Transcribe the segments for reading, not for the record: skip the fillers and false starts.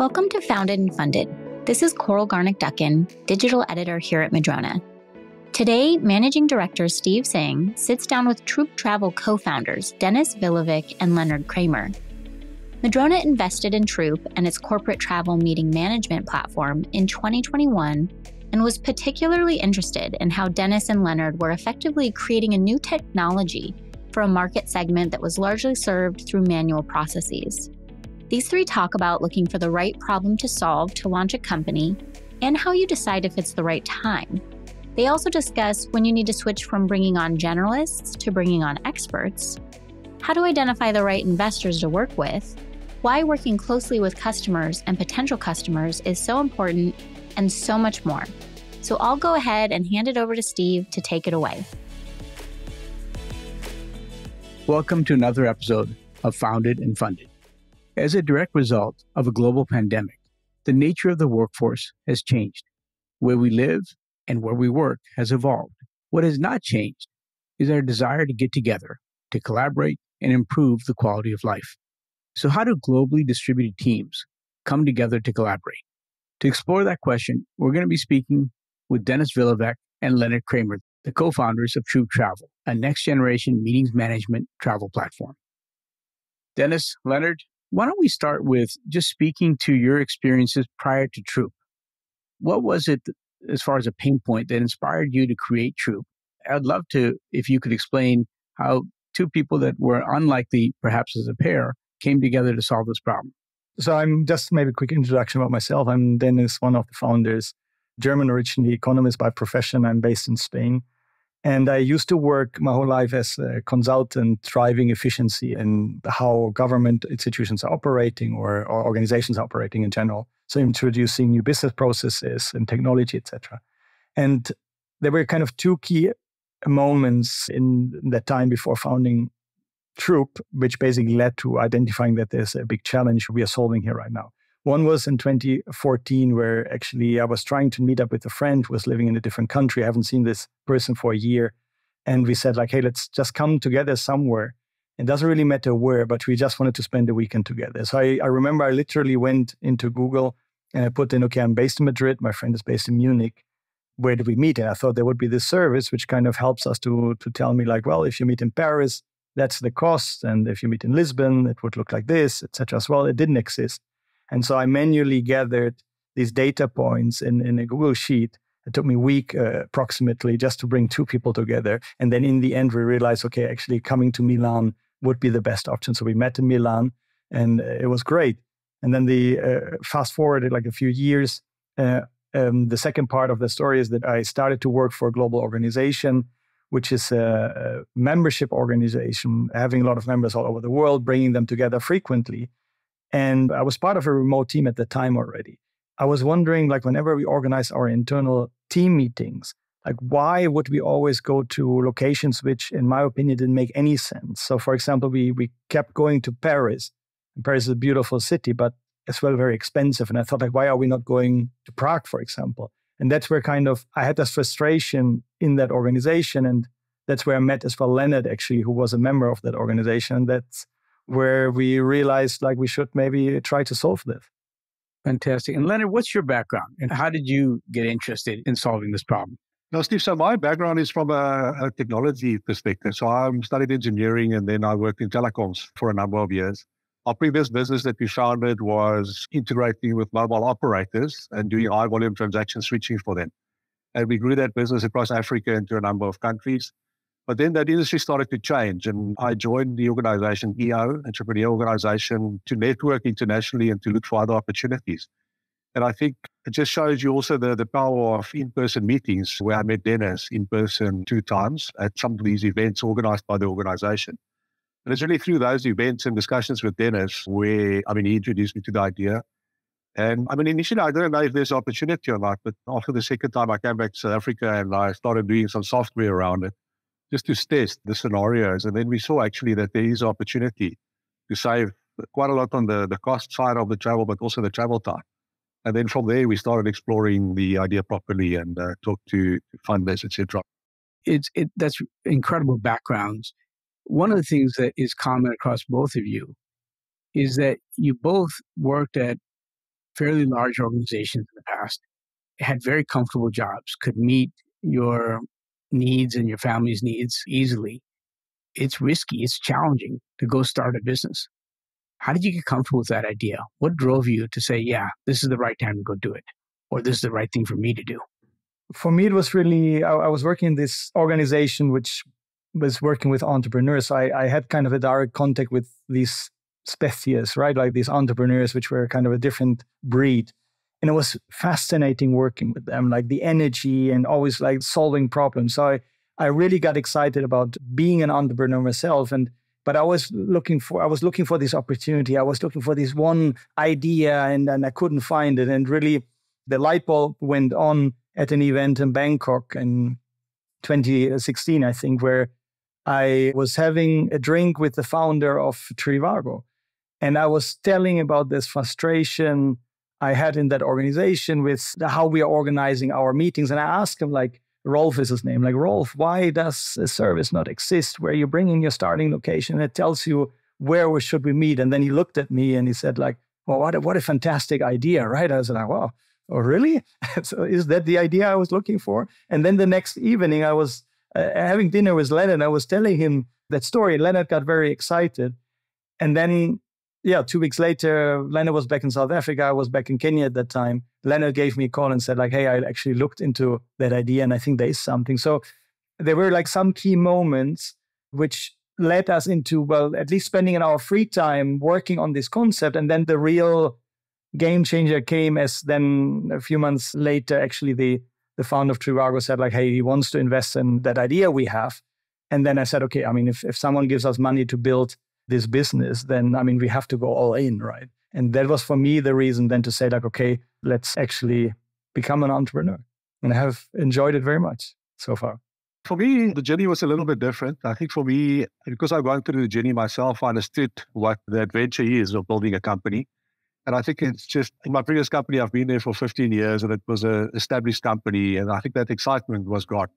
Welcome to Founded and Funded. This is Coral Garnick-Duckin, digital editor here at Madrona. Today, Managing Director Steve Singh sits down with Troop Travel co-founders Dennis Vilovic and Leonard Cremer. Madrona invested in Troop and its corporate travel meeting management platform in 2021 and was particularly interested in how Dennis and Leonard were effectively creating a new technology for a market segment that was largely served through manual processes. These three talk about looking for the right problem to solve to launch a company and how you decide if it's the right time. They also discuss when you need to switch from bringing on generalists to bringing on experts, how to identify the right investors to work with, why working closely with customers and potential customers is so important, and so much more. So I'll go ahead and hand it over to Steve to take it away. Welcome to another episode of Founded and Funded. As a direct result of a global pandemic, the nature of the workforce has changed. Where we live and where we work has evolved. What has not changed is our desire to get together, to collaborate, and improve the quality of life. So how do globally distributed teams come together to collaborate? To explore that question, we're going to be speaking with Dennis Vilovic and Leonard Cremer, the co-founders of Troop Travel, a next-generation meetings management travel platform. Dennis, Leonard, why don't we start with just speaking to your experiences prior to Troop? What was it, as far as a pain point, that inspired you to create Troop? I'd love to, if you could explain how two people that were unlikely, perhaps as a pair, came together to solve this problem. So I'm just maybe a quick introduction about myself. I'm Dennis, one of the founders, German originally, economist by profession. I'm based in Spain. And I used to work my whole life as a consultant, driving efficiency in how government institutions are operating or organizations are operating in general. So introducing new business processes and technology, etc. And there were kind of two key moments in that time before founding Troop, which basically led to identifying that there's a big challenge we are solving here right now. One was in 2014, where actually I was trying to meet up with a friend who was living in a different country. I haven't seen this person for a year. And we said, like, hey, let's just come together somewhere. It doesn't really matter where, but we just wanted to spend the weekend together. So I remember I literally went into Google and I put in, okay, I'm based in Madrid. My friend is based in Munich. Where do we meet? And I thought there would be this service which kind of helps us to tell me, like, well, if you meet in Paris, that's the cost. And if you meet in Lisbon, it would look like this, etc. As well, it didn't exist. And so I manually gathered these data points in a Google Sheet. It took me a week approximately just to bring two people together. And then in the end, we realized, okay, actually coming to Milan would be the best option. So we met in Milan and it was great. And then the fast forwarded like a few years. The second part of the story is that I started to work for a global organization, which is a membership organization, having a lot of members all over the world, bringing them together frequently. And I was part of a remote team at the time already. I was wondering, like, whenever we organize our internal team meetings, like, why would we always go to locations which, in my opinion, didn't make any sense? So, for example, we kept going to Paris. And Paris is a beautiful city, but as well very expensive. And I thought, like, why are we not going to Prague, for example? And that's where kind of I had this frustration in that organization. And that's where I met as well Leonard, actually, who was a member of that organization. And that's where we realized, like, we should maybe try to solve this. Fantastic. And Leonard, what's your background? And how did you get interested in solving this problem? No, Steve, so my background is from a technology perspective. So I studied engineering and then I worked in telecoms for a number of years. Our previous business that we founded was integrating with mobile operators and doing high volume transaction switching for them. And we grew that business across Africa into a number of countries. But then that industry started to change and I joined the organization EO, entrepreneur organization, to network internationally and to look for other opportunities. And I think it just shows you also the power of in-person meetings, where I met Dennis in person 2 times at some of these events organized by the organization. And it's really through those events and discussions with Dennis where, he introduced me to the idea. And initially I didn't know if there's opportunity or not, but after the second time I came back to South Africa and I started doing some software around it, just to test the scenarios. And then we saw actually that there is opportunity to save quite a lot on the cost side of the travel, but also the travel time. And then from there, we started exploring the idea properly and talked to funders, etc. That's incredible backgrounds. One of the things that is common across both of you is that you both worked at fairly large organizations in the past, had very comfortable jobs, could meet your needs and your family's needs easily. It's risky, it's challenging to go start a business. How did you get comfortable with that idea? What drove you to say, yeah, this is the right time to go do it, or this is the right thing for me to do? For me, it was really, I was working in this organization which was working with entrepreneurs. So I had kind of a direct contact with these specialists, right? Like these entrepreneurs, which were kind of a different breed. And it was fascinating working with them, like the energy and always like solving problems. So I really got excited about being an entrepreneur myself. But I was looking for this opportunity. I was looking for this one idea and I couldn't find it. And really the light bulb went on at an event in Bangkok in 2016, I think, where I was having a drink with the founder of Trivago. And I was telling about this frustration I had in that organization with how we are organizing our meetings. And I asked him, like, Rolf is his name, like, Rolf, why does a service not exist where you bring in your starting location and it tells you where should we meet? And then he looked at me and he said, like, well, what a fantastic idea, right? I was like, wow, oh, really? So is that the idea I was looking for? And then the next evening I was having dinner with Leonard. I was telling him that story. Leonard got very excited. And then 2 weeks later, Leonard was back in South Africa. I was back in Kenya at that time. Leonard gave me a call and said, like, hey, I actually looked into that idea and I think there is something. So there were like some key moments which led us into, well, at least spending our free time working on this concept. And then the real game changer came as then a few months later, actually, the founder of Trivago said, like, hey, he wants to invest in that idea we have. And then I said, okay, I mean, if someone gives us money to build this business, then, I mean, we have to go all in, right? And that was for me the reason then to say, like, okay, let's actually become an entrepreneur. And I have enjoyed it very much so far. For me, the journey was a little bit different. I think for me, because I've gone through the journey myself, I understood what the adventure is of building a company. And I think it's just, in my previous company, I've been there for 15 years and it was an established company. And I think that excitement was gone.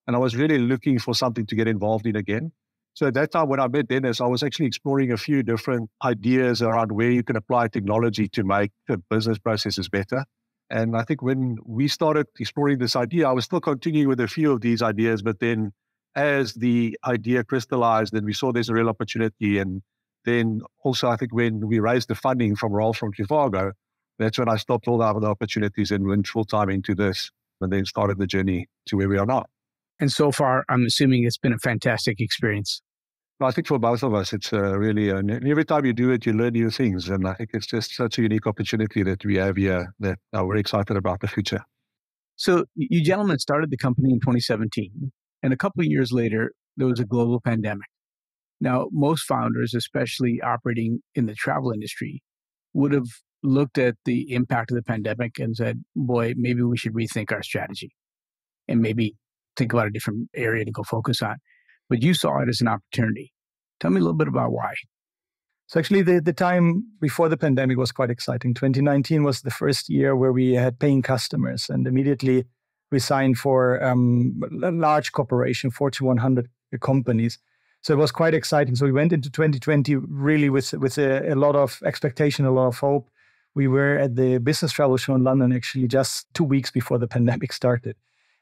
And I was really looking for something to get involved in again. So at that time, when I met Dennis, I was actually exploring a few different ideas around where you can apply technology to make the business processes better. And I think when we started exploring this idea, I was still continuing with a few of these ideas. But then as the idea crystallized, then we saw there's a real opportunity. And then also, I think when we raised the funding from Rolf from Trivago, that's when I stopped all the other opportunities and went full time into this and then started the journey to where we are now. And so far, I'm assuming it's been a fantastic experience. I think for both of us, it's really, and every time you do it, you learn new things. And I think it's just such a unique opportunity that we have here that we're excited about the future. So you gentlemen started the company in 2017. And a couple of years later, there was a global pandemic. Now, most founders, especially operating in the travel industry, would have looked at the impact of the pandemic and said, boy, maybe we should rethink our strategy and maybe think about a different area to go focus on. But you saw it as an opportunity. Tell me a little bit about why. So actually, the time before the pandemic was quite exciting. 2019 was the first year where we had paying customers, and immediately we signed for a large corporation, Fortune 100 companies. So it was quite exciting. So we went into 2020 really with a lot of expectation, a lot of hope. We were at the Business Travel Show in London actually just 2 weeks before the pandemic started.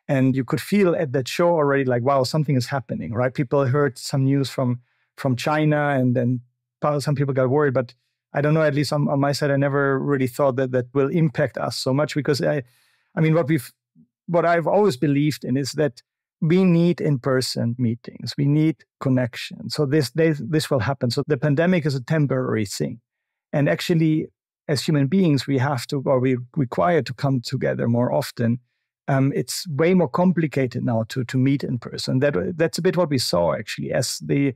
And you could feel at that show already like, wow, something is happening, right? People heard some news from China and then some people got worried. But I don't know, at least on my side, I never really thought that will impact us so much because I mean, what I've always believed in is that we need in-person meetings. We need connection. So this will happen. So the pandemic is a temporary thing. And actually, as human beings, we have to, or we require to come together more often. It's way more complicated now to meet in person. That's a bit what we saw, actually. As the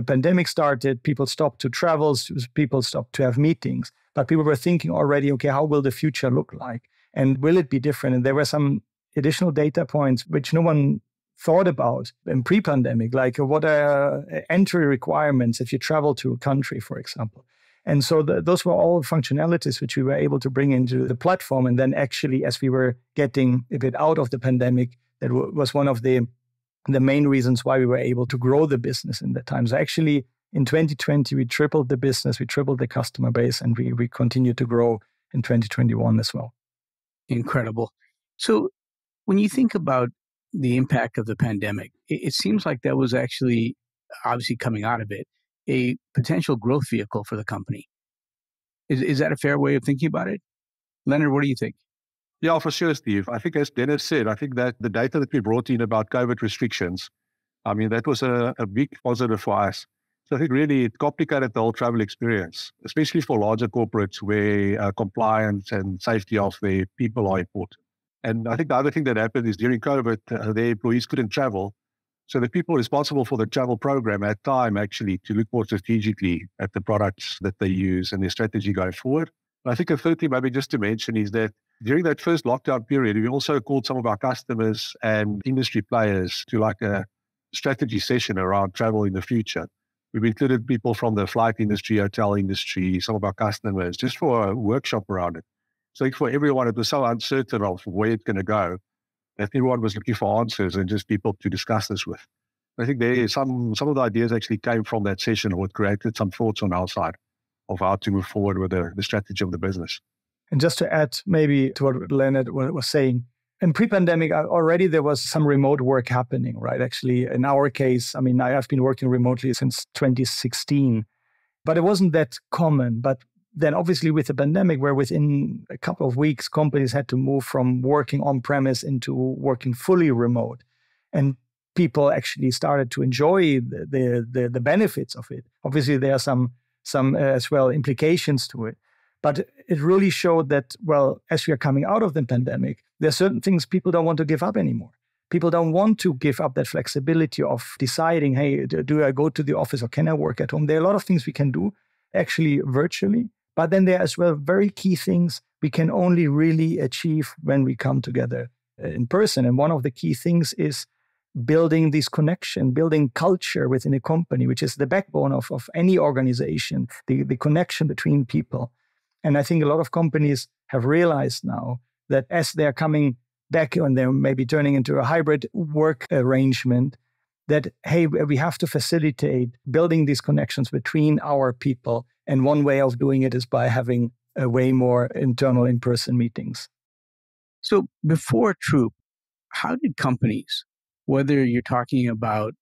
pandemic started, people stopped to travel, people stopped to have meetings. But people were thinking already, okay, how will the future look like? And will it be different? And there were some additional data points which no one thought about in pre-pandemic, like what are entry requirements if you travel to a country, for example. And so those were all functionalities which we were able to bring into the platform. And then actually, as we were getting a bit out of the pandemic, that was one of the main reasons why we were able to grow the business in that time. So actually, in 2020, we tripled the business, we tripled the customer base, and we continued to grow in 2021 as well. Incredible. So when you think about the impact of the pandemic, it seems like that was actually, obviously coming out of it, a potential growth vehicle for the company. Is that a fair way of thinking about it? Leonard, what do you think? Yeah, for sure, Steve. I think as Dennis said, I think that the data that we brought in about COVID restrictions, I mean, that was a big positive for us. So I think really it complicated the whole travel experience, especially for larger corporates where compliance and safety of their people are important. And I think the other thing that happened is during COVID, their employees couldn't travel. So the people responsible for the travel program had time actually to look more strategically at the products that they use and their strategy going forward. I think a third thing maybe just to mention is that during that first lockdown period, we also called some of our customers and industry players to like a strategy session around travel in the future. We've included people from the flight industry, hotel industry, some of our customers, just for a workshop around it. So I think for everyone, it was so uncertain of where it's going to go that everyone was looking for answers and just people to discuss this with. I think there is some of the ideas actually came from that session, or it created some thoughts on our side of how to move forward with the strategy of the business. And just to add maybe to what Leonard was saying, in pre-pandemic, already there was some remote work happening, right? Actually, in our case, I mean, I have been working remotely since 2016, but it wasn't that common. But then obviously with the pandemic, where within a couple of weeks, companies had to move from working on-premise into working fully remote. And people actually started to enjoy the benefits of it. Obviously, there are some as well implications to it. But it really showed that, well, as we are coming out of the pandemic, there are certain things people don't want to give up anymore. People don't want to give up that flexibility of deciding, hey, do I go to the office or can I work at home? There are a lot of things we can do actually virtually. But then there are as well very key things we can only really achieve when we come together in person. And one of the key things is building this connection, building culture within a company, which is the backbone of any organization, the connection between people. And I think a lot of companies have realized now that as they're coming back and they're maybe turning into a hybrid work arrangement, that, hey, we have to facilitate building these connections between our people. And one way of doing it is by having a way more internal in-person meetings. So before Troop, how did companies, whether you're talking about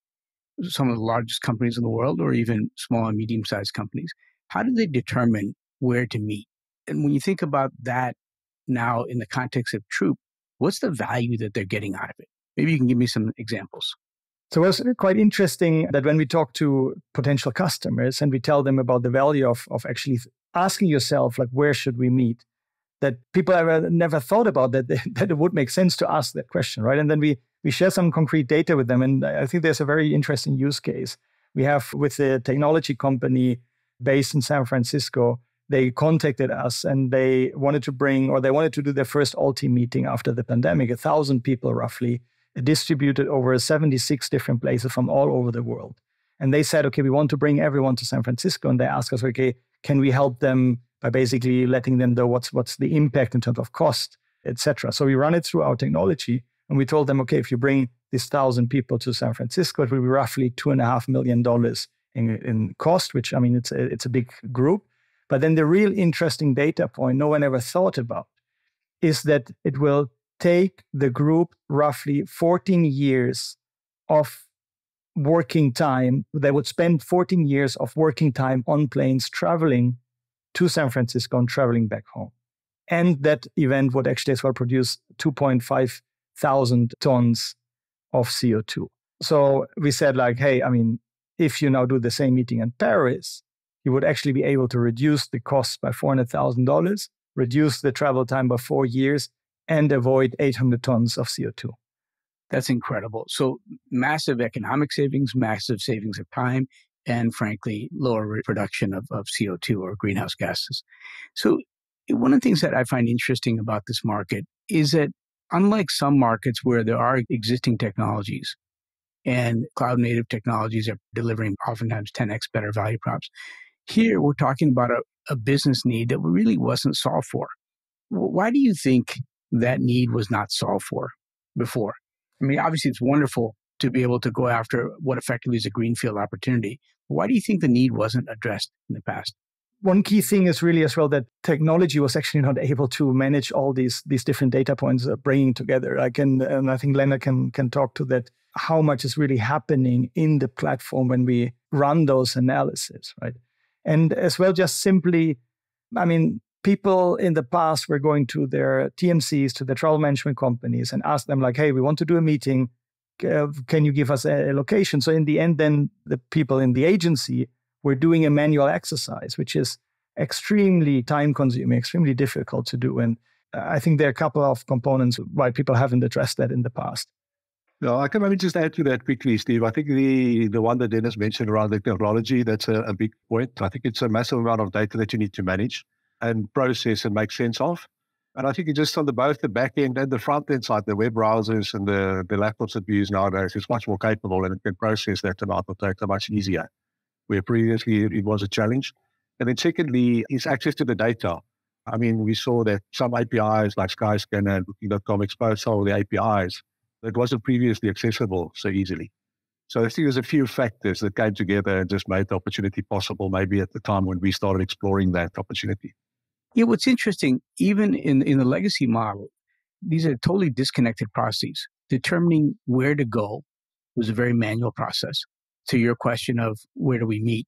some of the largest companies in the world or even small and medium-sized companies, how did they determine where to meet? And when you think about that now in the context of Troop, what's the value that they're getting out of it? Maybe you can give me some examples. So it was quite interesting that when we talk to potential customers and we tell them about the value of actually asking yourself, like, where should we meet? That people have never thought about that it would make sense to ask that question, right? And then we share some concrete data with them. And I think there's a very interesting use case. We have with a technology company based in San Francisco. They contacted us and they wanted to do their first all-team meeting after the pandemic, 1,000 people roughly, distributed over 76 different places from all over the world. And they said, okay, we want to bring everyone to San Francisco. And they asked us, okay, can we help them by basically letting them know what's the impact in terms of cost, etc. So we run it through our technology and we told them, okay, if you bring these 1,000 people to San Francisco, it will be roughly $2.5 million in cost, which, I mean, it's a big group. But then the real interesting data point no one ever thought about is that it will take the group roughly 14 years of working time. They would spend 14 years of working time on planes traveling to San Francisco and traveling back home. And that event would actually as well produce 2.5 thousand tons of CO2. So we said like, hey, I mean, if you now do the same meeting in Paris, you would actually be able to reduce the costs by $400,000, reduce the travel time by 4 years, and avoid 800 tons of CO2. That's incredible. So massive economic savings, massive savings of time, and frankly, lower production of CO2 or greenhouse gases. So one of the things that I find interesting about this market is that unlike some markets where there are existing technologies and cloud native technologies are delivering oftentimes 10x better value props, here we're talking about a business need that really wasn't solved for. Why do you think that need was not solved for before? I mean, obviously it's wonderful to be able to go after what effectively is a greenfield opportunity. Why do you think the need wasn't addressed in the past? one key thing is really as well that technology was actually not able to manage all these different data points bringing together. And I think Leonard can talk to that, how much is really happening in the platform when we run those analyses, right? And as well, just simply, I mean, people in the past were going to their TMCs, to the travel management companies, and ask them like, hey, we want to do a meeting. Can you give us a location? So in the end, then the people in the agency were doing a manual exercise, which is extremely time consuming, extremely difficult to do. And I think there are a couple of components why people haven't addressed that in the past. No, I can maybe just add to that quickly, Steve. I think the one that Dennis mentioned around the technology, that's a big point. I think it's a massive amount of data that you need to manage and process and make sense of. And I think it just on both the back end and the front end side, the web browsers and the laptops that we use nowadays, it's much more capable and it can process that amount of data much easier, where previously it was a challenge. And then secondly, is access to the data. I mean, we saw that some APIs like Skyscanner and Booking.com exposed some of the APIs that wasn't previously accessible so easily. So I think there's a few factors that came together and just made the opportunity possible, maybe at the time when we started exploring that opportunity. Yeah, what's interesting, even in the legacy model, these are totally disconnected processes. Determining where to go was a very manual process. To your question of where do we meet,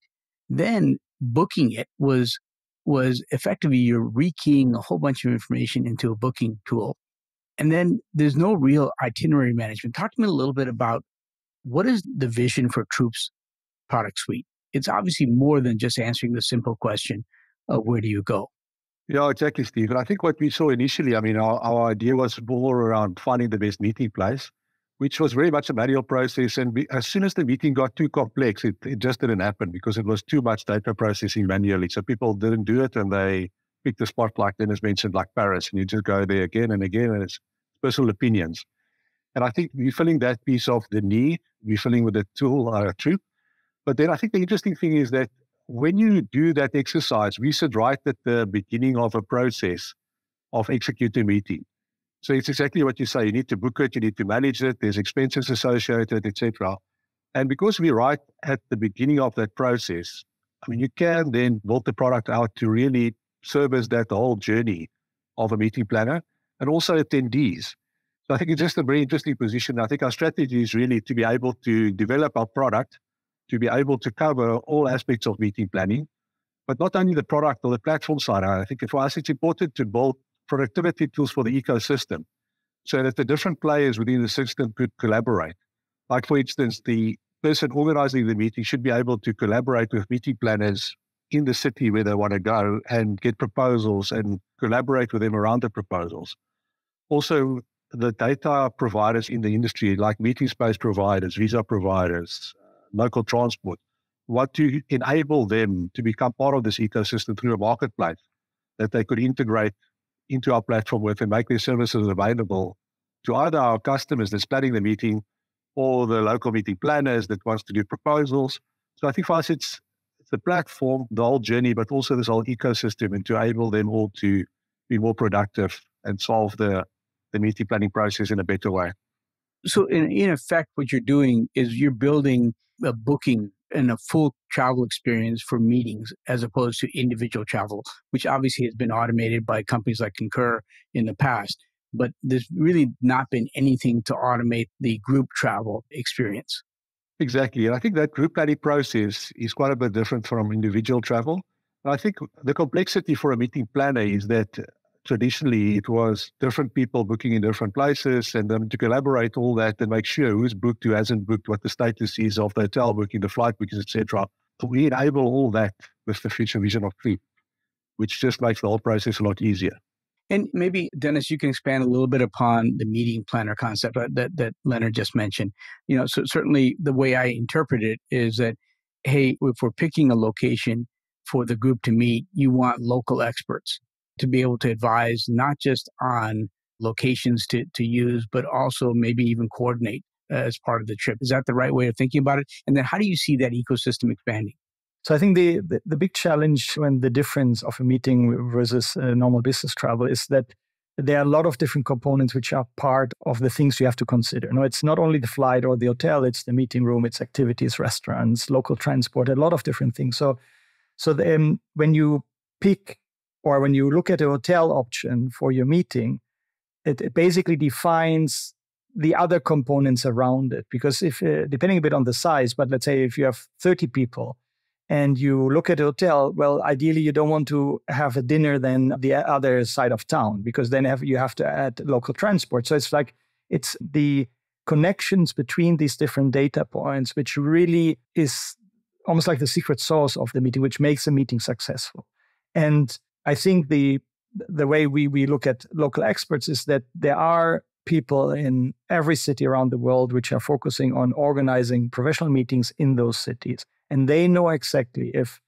then booking it was effectively you're rekeying a whole bunch of information into a booking tool. And then there's no real itinerary management. Talk to me a little bit about what is the vision for Troop's product suite? It's obviously more than just answering the simple question of where do you go? Yeah, exactly, Steve. And I think what we saw initially, I mean, our idea was more around finding the best meeting place, which was very much a manual process. And as soon as the meeting got too complex, it just didn't happen because it was too much data processing manually. So people didn't do it and they picked a spot like Dennis mentioned, like Paris, and you just go there again and again, and it's personal opinions. And I think we're filling that piece of the need, we're filling with the tool, Troop. But then I think the interesting thing is that when you do that exercise, we sit right at the beginning of a process of executing a meeting. So it's exactly what you say. You need to book it, you need to manage it, there's expenses associated, etc. And because we're right at the beginning of that process, I mean, you can then build the product out to really service that whole journey of a meeting planner and also attendees. So I think it's just a very interesting position. I think our strategy is really to be able to develop our product, to be able to cover all aspects of meeting planning, but not only the product or the platform side. I think for us, it's important to build productivity tools for the ecosystem so that the different players within the system could collaborate. Like, for instance, the person organizing the meeting should be able to collaborate with meeting planners in the city where they want to go and get proposals and collaborate with them around the proposals. Also, the data providers in the industry, like meeting space providers, visa providers, local transport, want to enable them to become part of this ecosystem through a marketplace that they could integrate into our platform with and make their services available to either our customers that's planning the meeting or the local meeting planners that wants to do proposals. So I think for us, it's the platform, the whole journey, but also this whole ecosystem, and to enable them all to be more productive and solve the meeting planning process in a better way. So in effect, what you're doing is you're building a booking and a full travel experience for meetings as opposed to individual travel, which obviously has been automated by companies like Concur in the past. But there's really not been anything to automate the group travel experience. Exactly. And I think that group planning process is quite a bit different from individual travel. And I think the complexity for a meeting planner is that traditionally it was different people booking in different places, and to collaborate all that and make sure who's booked, who hasn't booked, what the status is of the hotel booking, the flight bookings, etc. So we enable all that with the future vision of Troop, which just makes the whole process a lot easier. And maybe, Dennis, you can expand a little bit upon the meeting planner concept that Leonard just mentioned. You know, so certainly the way I interpret it is that, hey, if we're picking a location for the group to meet, you want local experts to be able to advise not just on locations to use, but also maybe even coordinate as part of the trip. Is that the right way of thinking about it? And then how do you see that ecosystem expanding? So I think the big challenge when the difference of a meeting versus normal business travel is that there are a lot of different components which are part of the things you have to consider. No, it's not only the flight or the hotel, it's the meeting room, it's activities, restaurants, local transport, a lot of different things. So So then when you pick or when you look at a hotel option for your meeting, it basically defines the other components around it. Because if, depending a bit on the size, but let's say if you have 30 people and you look at a hotel, well, ideally you don't want to have a dinner then the other side of town, because then you have to add local transport. So it's the connections between these different data points, which really is almost like the secret sauce of the meeting, which makes a meeting successful. And I think the way we look at local experts is that there are people in every city around the world which are focusing on organizing professional meetings in those cities. And they know exactly if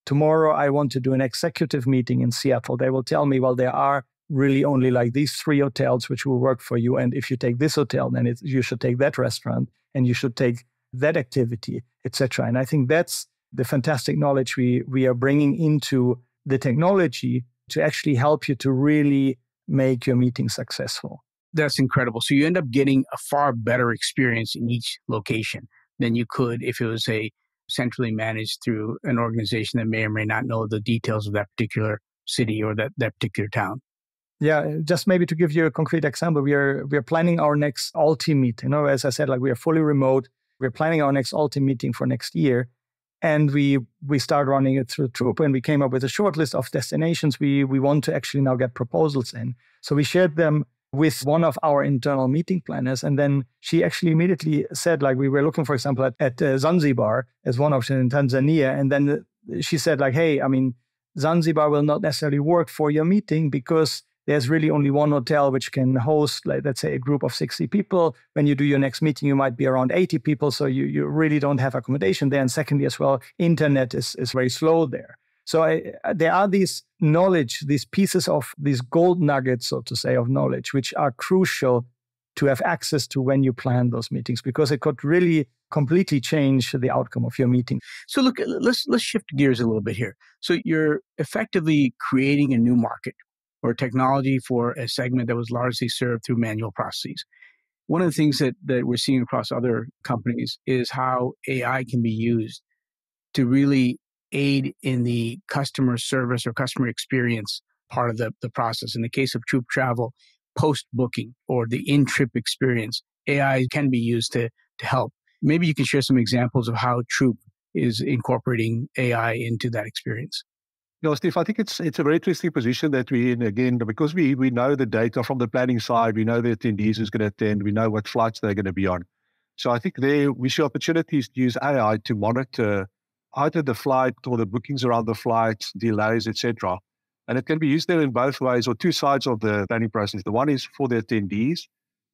tomorrow I want to do an executive meeting in Seattle, they will tell me, well, there are really only like these 3 hotels which will work for you. And if you take this hotel, then you should take that restaurant and you should take that activity, etc. And I think that's the fantastic knowledge we are bringing into the technology to actually help you to really make your meeting successful. That's incredible. So you end up getting a far better experience in each location than you could if it was a centrally managed through an organization that may or may not know the details of that particular city or that particular town. Yeah, just maybe to give you a concrete example, we are planning our next all-team meet. As I said, like we are fully remote. We're planning our next all-team meeting for next year. And we start running it through Troop, and we came up with a short list of destinations we want to actually now get proposals in. So we shared them with one of our internal meeting planners. And then she actually immediately said, like, we were looking, for example, at Zanzibar as one option in Tanzania. And then she said, like, hey, I mean, Zanzibar will not necessarily work for your meeting because there's really only one hotel which can host, like, let's say, a group of 60 people. When you do your next meeting, you might be around 80 people. So you really don't have accommodation there. And secondly, as well, internet is very slow there. So there are these knowledge, these pieces of these gold nuggets, so to say, of knowledge, which are crucial to have access to when you plan those meetings, because it could really completely change the outcome of your meeting. So look, let's shift gears a little bit here. So you're effectively creating a new market or technology for a segment that was largely served through manual processes. One of the things that we're seeing across other companies is how AI can be used to really aid in the customer service or customer experience part of the process. In the case of Troop Travel, post-booking or the in-trip experience, AI can be used to help. Maybe you can share some examples of how Troop is incorporating AI into that experience. Steve, I think it's a very interesting position that we're in, again, because we know the data from the planning side, we know the attendees who's going to attend, we know what flights they're going to be on. So I think there we see opportunities to use AI to monitor either the flight or the bookings around the flights, delays, etc. And it can be used there in both ways, or two sides of the planning process. The one is for the attendees.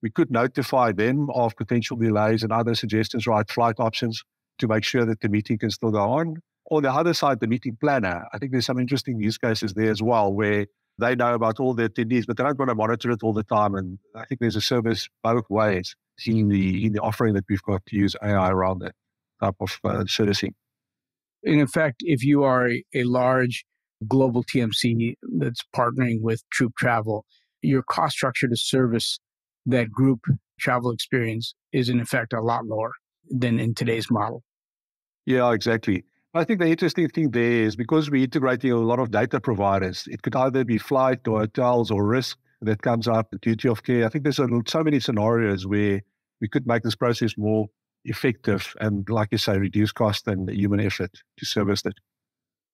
We could notify them of potential delays and other suggestions, right, flight options to make sure that the meeting can still go on. On the other side, the meeting planner, I think there's some interesting use cases there as well, where they know about all the attendees, but they don't want to monitor it all the time. And I think there's a service both ways in the offering that we've got to use AI around that type of servicing. In effect, if you are a large global TMC that's partnering with Troop Travel, your cost structure to service that group travel experience is in effect a lot lower than in today's model. Yeah, exactly. I think the interesting thing there is because we're integrating a lot of data providers, it could either be flight or hotels or risk that comes up, the duty of care. I think there's so many scenarios where we could make this process more effective and, like you say, reduce cost and human effort to service it.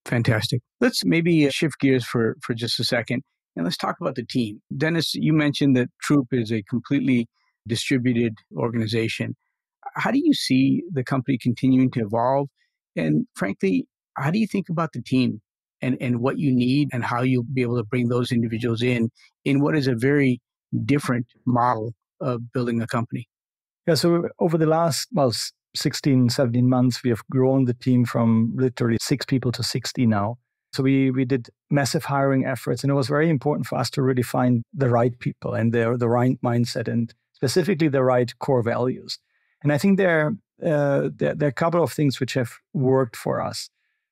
Fantastic. Let's maybe shift gears for just a second and let's talk about the team. Dennis, you mentioned that Troop is a completely distributed organization. How do you see the company continuing to evolve? And frankly, how do you think about the team and what you need and how you'll be able to bring those individuals in what is a very different model of building a company? Yeah, so over the last, 16, 17 months, we have grown the team from literally 6 people to 60 now. So we did massive hiring efforts, and it was very important for us to really find the right people and the right mindset and specifically the right core values. And I think there are a couple of things which have worked for us.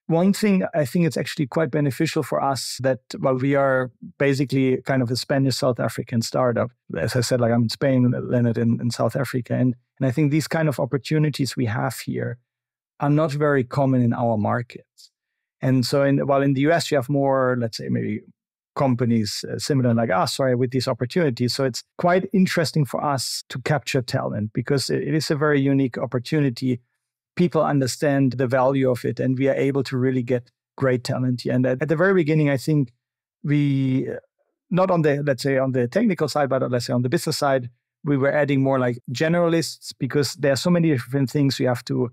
One thing, I think it's actually quite beneficial for us that, we are basically kind of a Spanish-South African startup. As I said, like I'm in Spain, Leonard in South Africa. And I think these kind of opportunities we have here are not very common in our markets. And so while in the US, you have more, let's say, maybe companies similar like us, right, with these opportunities. So it's quite interesting for us to capture talent because it is a very unique opportunity. People understand the value of it, and we are able to really get great talent here. And at the very beginning, I think we, not on the, let's say, on the technical side, but let's say on the business side, we were adding more like generalists because there are so many different things you have to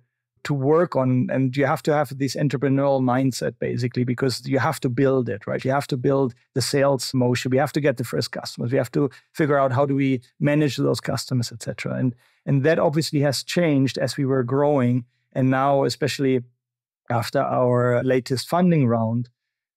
work on, and you have to have this entrepreneurial mindset basically because you have to build it, right? You have to build the sales motion. We have to get the first customers. We have to figure out how do we manage those customers, etc. And that obviously has changed as we were growing. And now, especially after our latest funding round,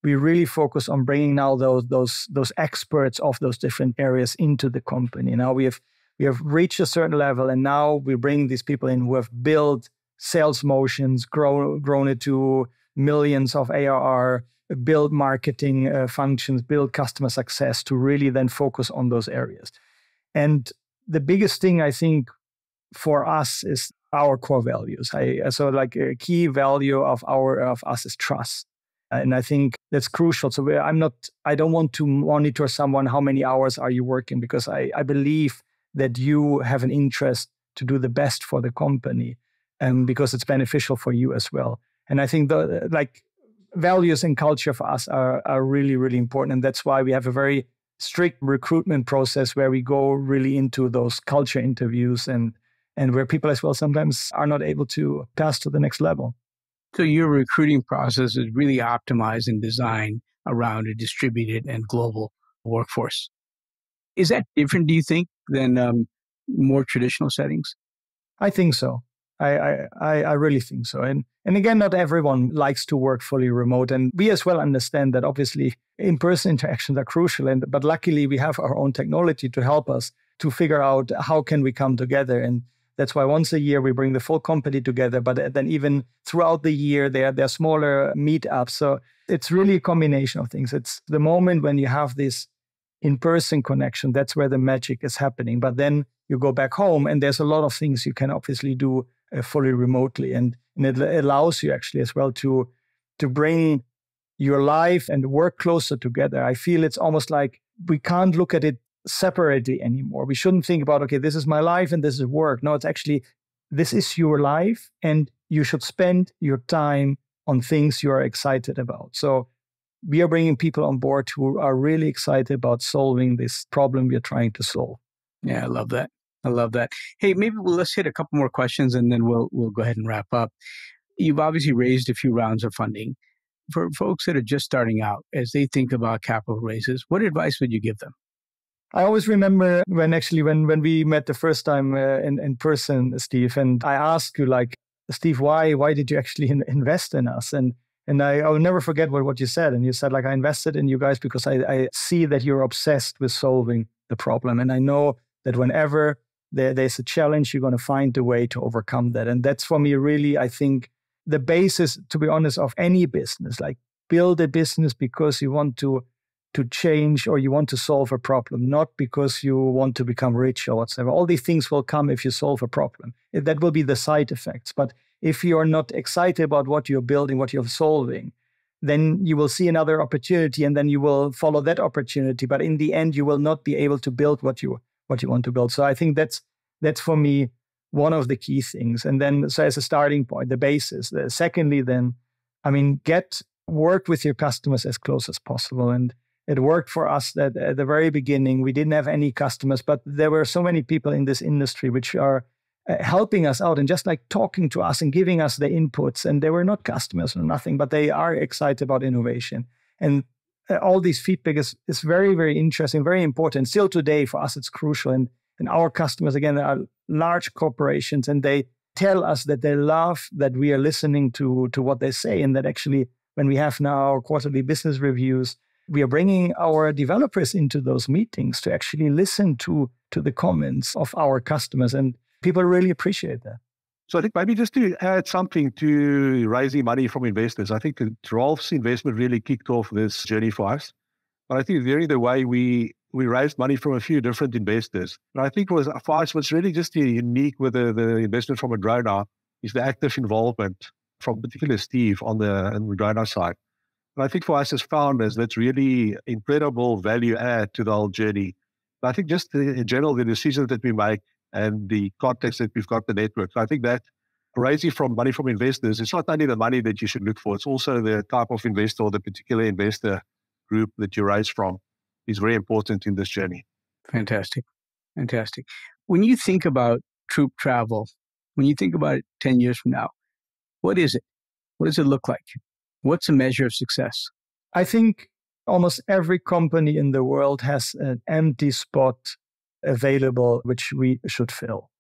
we really focus on bringing now those experts of those different areas into the company. Now we have reached a certain level, and now we bring these people in who have built sales motions, grown it to millions of ARR, build marketing functions, build customer success to really then focus on those areas. And the biggest thing I think for us is our core values. So like a key value of us is trust. And I think that's crucial. So I don't want to monitor someone, how many hours are you working? Because I believe that you have an interest to do the best for the company. Because it's beneficial for you as well. And I think values and culture for us are really, really important. And that's why we have a very strict recruitment process where we go really into those culture interviews and where people as well sometimes are not able to pass to the next level. So your recruiting process is really optimized and designed around a distributed and global workforce. Is that different, do you think, than more traditional settings? I think so. I really think so. And again, not everyone likes to work fully remote. And we as well understand that obviously in-person interactions are crucial. But luckily we have our own technology to help us to figure out how can we come together. And that's why once a year we bring the full company together. But then even throughout the year, there are smaller meetups. So it's really a combination of things. It's the moment when you have this in-person connection, that's where the magic is happening. But then you go back home and there's a lot of things you can obviously do fully remotely. And it allows you actually as well to bring your life and work closer together. I feel it's almost like we can't look at it separately anymore. We shouldn't think about, okay, this is my life and this is work. No, it's actually, this is your life and you should spend your time on things you are excited about. So we are bringing people on board who are really excited about solving this problem we are trying to solve. Yeah, I love that. I love that. Hey, maybe let's hit a couple more questions and then we'll go ahead and wrap up. You've obviously raised a few rounds of funding. For folks that are just starting out, as they think about capital raises, what advice would you give them? I always remember when we met the first time in person, Steve, and I asked you like, Steve, why did you actually invest in us? And I'll never forget what you said. And you said, like, I invested in you guys because I see that you're obsessed with solving the problem. And I know that whenever there's a challenge, you're going to find a way to overcome that. And that's for me really, I think, the basis, to be honest, of any business. Like, build a business because you want to change or you want to solve a problem, not because you want to become rich or whatever. All these things will come if you solve a problem. That will be the side effects. But if you are not excited about what you're building, what you're solving, then you will see another opportunity and then you will follow that opportunity. But in the end, you will not be able to build what you want to build. So I think that's for me one of the key things. And then, so as a starting point, the basis. Secondly, then, work with your customers as close as possible. And it worked for us that at the very beginning, we didn't have any customers, but there were so many people in this industry which are helping us out and just like talking to us and giving us the inputs. And they were not customers or nothing, but they are excited about innovation. And all these feedback is very, very interesting, very important. Still today, for us, it's crucial. And our customers, again, are large corporations, and they tell us that they love that we are listening to what they say. And that actually, when we have now our quarterly business reviews, we are bringing our developers into those meetings to actually listen to the comments of our customers. And people really appreciate that. So I think maybe just to add something to raising money from investors, I think Rolf's investment really kicked off this journey for us. But I think during the way we raised money from a few different investors. And I think for us, what's really just unique with the investment from Madrona is the active involvement from particularly Steve on the Madrona side. And I think for us as founders, that's really incredible value add to the whole journey. But I think just in general, the decisions that we make and the context that we've got the network. So I think that raising money from investors, it's not only the money that you should look for, it's also the type of investor or the particular investor group that you raise from is very important in this journey. Fantastic. Fantastic. When you think about Troop Travel, when you think about it 10 years from now, what is it? What does it look like? What's a measure of success? I think almost every company in the world has an empty spot available, which we should fill.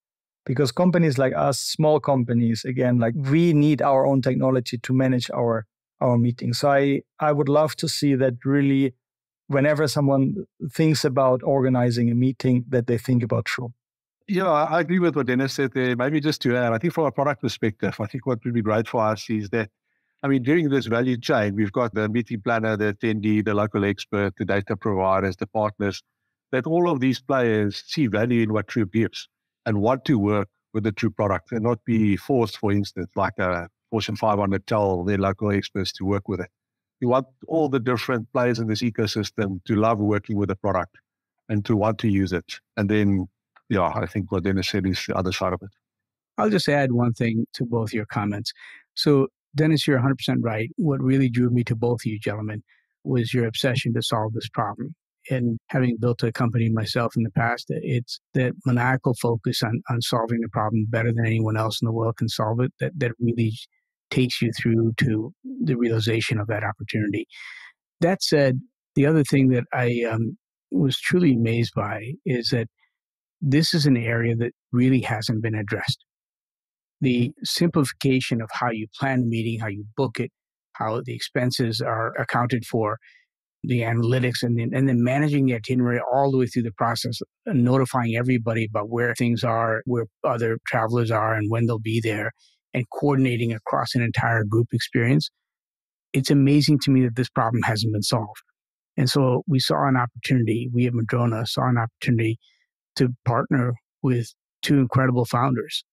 Because companies like us, small companies, again, like we need our own technology to manage our meetings. So I would love to see that really whenever someone thinks about organizing a meeting, that they think about Troop. Yeah, I agree with what Dennis said there. Maybe just to add, I think from a product perspective, I think what would be great for us is that, during this value chain, we've got the meeting planner, the attendee, the local expert, the data providers, the partners, that all of these players see value in what Troop gives and want to work with the Troop product and not be forced, for instance, like a Fortune 500 tell their local experts to work with it. We want all the different players in this ecosystem to love working with the product and to want to use it. And then, I think what Dennis said is the other side of it. I'll just add one thing to both your comments. So, Dennis, you're 100% right. What really drew me to both of you gentlemen was your obsession to solve this problem. And having built a company myself in the past, it's that maniacal focus on solving the problem better than anyone else in the world can solve it that really takes you through to the realization of that opportunity. That said, the other thing that I was truly amazed by is that this is an area that really hasn't been addressed. The simplification of how you plan a meeting, how you book it, how the expenses are accounted for, the analytics, and then managing the itinerary all the way through the process, and notifying everybody about where things are, where other travelers are, and when they'll be there, and coordinating across an entire group experience. It's amazing to me that this problem hasn't been solved. And so we saw an opportunity, we at Madrona saw an opportunity to partner with two incredible founders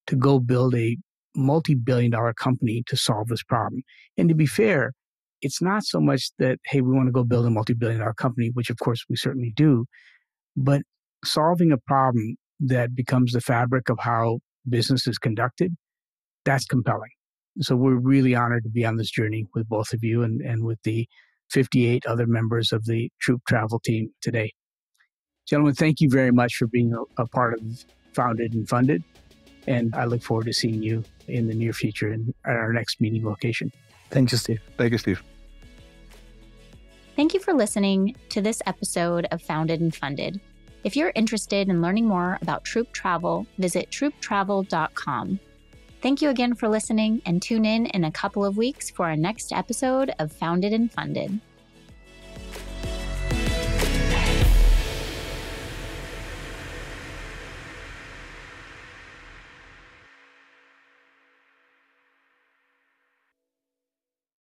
to go build a multi-billion-dollar company to solve this problem. And to be fair, it's not so much that, hey, we want to go build a multi-billion-dollar company, which of course we certainly do, but solving a problem that becomes the fabric of how business is conducted, that's compelling. So we're really honored to be on this journey with both of you and with the 58 other members of the Troop Travel team today. Gentlemen, thank you very much for being a part of Founded and Funded. And I look forward to seeing you in the near future at our next meeting location. Thank you, Steve. Thank you, Steve. Thank you for listening to this episode of Founded and Funded. If you're interested in learning more about Troop Travel, visit trooptravel.com. Thank you again for listening, and tune in a couple of weeks for our next episode of Founded and Funded.